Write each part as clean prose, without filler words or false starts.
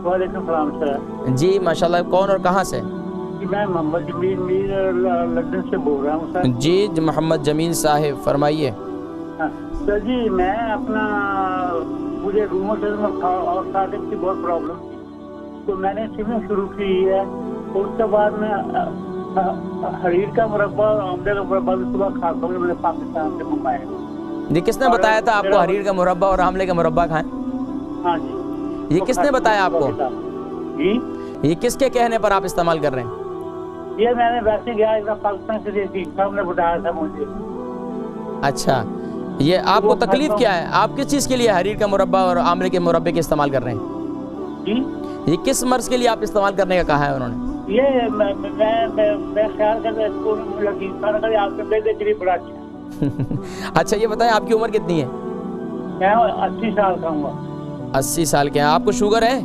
वालेकुम सलाम सर। जी माशाल्लाह, कौन और कहाँ से? जी मैं मोहम्मद जमील मीर लंदन से बोल रहा हूँ सर। जी मोहम्मद जमील साहिब फरमाइए। हाँ, सर जी मैं अपना मुझे रूमेटिज्म और आर्थराइटिस की बहुत प्रॉब्लम थी, तो मैंने स्विमिंग शुरू की है। उसके बाद में हरीर का मुरब्बा और आमले का मुरब्बा भी सुबह खाता हूँ, मैंने पाकिस्तान से मंगवाया। जी किसने बताया था आपको हरीर का मुरब्बा और आमले का मुरब्बा खाएं? हाँ जी। ये किसने बताया आपको? जी ये किसके कहने पर आप इस्तेमाल कर रहे हैं? ये मैंने वैसे गया एक पाकिस्तान से सामने बताया था मुझे। अच्छा, ये आपको तकलीफ क्या है? आप किस चीज़ के लिए हरीर का मुरब्बा और आमले के मुरब्बे के इस्तेमाल कर रहे हैं? जी ये किस मर्ज के लिए आप इस्तेमाल करने का कहा है उन्होंने? ये मैं ख्याल करता हूँ आपके बेटे के लिए बड़ा अच्छा। अच्छा ये बताएं आपकी उम्र कितनी है? मैं 80 साल का हूँ। 80 साल के हैं। आपको शुगर है?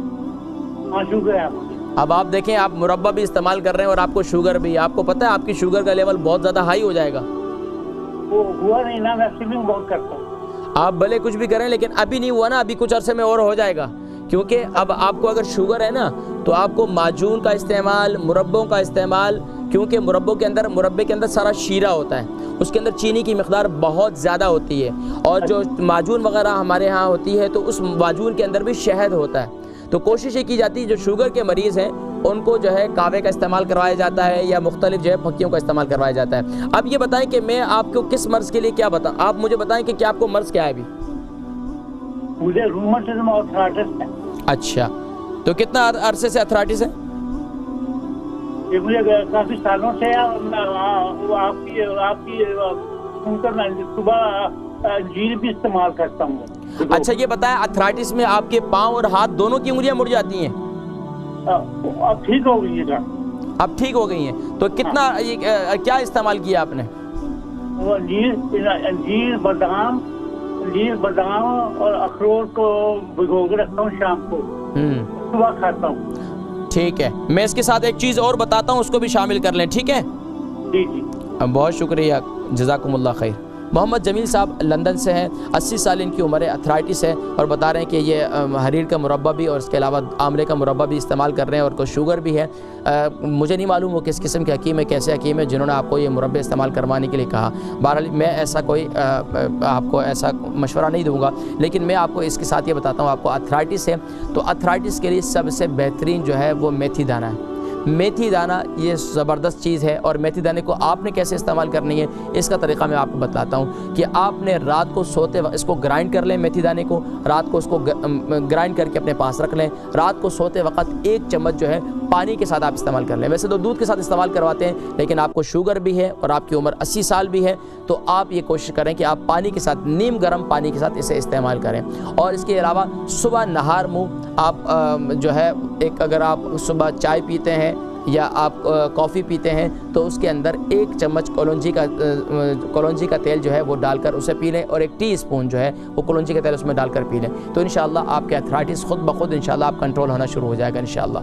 हाँ शुगर है आपको। अब आप देखें, आप मुरब्बा भी इस्तेमाल कर रहे हैं और आपको शुगर भी। आपको पता है आपकी शुगर का लेवल बहुत ज़्यादा हाई हो जाएगा। वो हुआ नहीं ना, मैं स्विमिंग बहुत करता हूँ। आप भले कुछ भी करें लेकिन अभी नहीं हुआ ना, अभी कुछ अरसे में और हो जाएगा। क्योंकि अब आपको अगर शुगर है ना तो आपको माजून का इस्तेमाल, मुरब्बों का इस्तेमाल, क्योंकि मुरब्बे के अंदर सारा शीरा होता है, उसके अंदर चीनी की मिक़दार बहुत ज़्यादा होती है, और जो माजून वगैरह हमारे यहाँ होती है तो उस माजून के अंदर भी शहद होता है। तो कोशिश ये की जाती है जो शुगर के मरीज़ हैं उनको जो है कावे का इस्तेमाल करवाया जाता है या मुख्तलिफ जो है फक्कियों का इस्तेमाल करवाया जाता है। अब ये बताएं कि मैं आपको किस मर्ज़ के लिए क्या बताऊँ, आप मुझे बताएं कि क्या आपको मर्ज़ क्या है अभी? मुझे रूमेटिज्म और आर्थराइटिस है। अच्छा, तो कितना अरसे से अर्थराइटिस है? ये मुझे काफी सालों से आपकी सुबह जीर भी इस्तेमाल करता हूँ। अच्छा ये बताएं, अर्थराइटिस में आपके पाँव और हाथ दोनों की उंगलियां मुड़ जाती हैं? अब ठीक हो गई है। अब ठीक हो गई हैं। तो कितना ये क्या इस्तेमाल किया आपने? जीर बादाम और अखरोट को भिगो के रखता हूँ, शाम को सुबह खाता हूँ। ठीक है, मैं इसके साथ एक चीज़ और बताता हूँ, उसको भी शामिल कर लें, ठीक है? जी जी बहुत शुक्रिया, जज़ाकुमुल्लाह खैर। मोहम्मद जमील साहब लंदन से हैं, 80 साल इनकी उम्र है, अर्थराइटिस है, और बता रहे हैं कि ये हरीर का मुरब्बा भी और इसके अलावा आमले का मुरब्बा भी इस्तेमाल कर रहे हैं, और कुछ शुगर भी है। मुझे नहीं मालूम वो किस किस्म के हकीम है, कैसे हकीम है जिन्होंने आपको ये मुरब्बे इस्तेमाल करवाने के लिए कहा। बहरहाल मैं ऐसा कोई आपको ऐसा मशवरा नहीं दूँगा, लेकिन मैं आपको इसके साथ ये बताता हूँ, आपको अर्थराइटिस है तो अर्थराइटिस के लिए सबसे बेहतरीन जो है वो मेथी दाना है। मेथी दाना ये ज़बरदस्त चीज़ है, और मेथी दाने को आपने कैसे इस्तेमाल करनी है इसका तरीक़ा मैं आपको बताता हूँ कि आपने रात को सोते वक्त इसको ग्राइंड कर लें, मेथी दाने को रात को उसको ग्राइंड करके अपने पास रख लें। रात को सोते वक्त 1 चम्मच जो है पानी के साथ आप इस्तेमाल कर लें। वैसे तो दूध के साथ इस्तेमाल करवाते हैं, लेकिन आपको शुगर भी है और आपकी उम्र 80 साल भी है, तो आप ये कोशिश करें कि आप पानी के साथ, नीम गर्म पानी के साथ इसे इस्तेमाल करें। और इसके अलावा सुबह नहार मुँह आप जो है एक, अगर आप सुबह चाय पीते हैं या आप कॉफ़ी पीते हैं तो उसके अंदर 1 चम्मच कलौंजी का तेल जो है वो डालकर उसे पी लें, और 1 टीस्पून जो है वो कलौंजी का तेल उसमें डालकर पी लें, तो इंशाअल्लाह आपके अर्थराइटिस खुद ब खुद इंशाअल्लाह आप कंट्रोल होना शुरू हो जाएगा इंशाअल्लाह।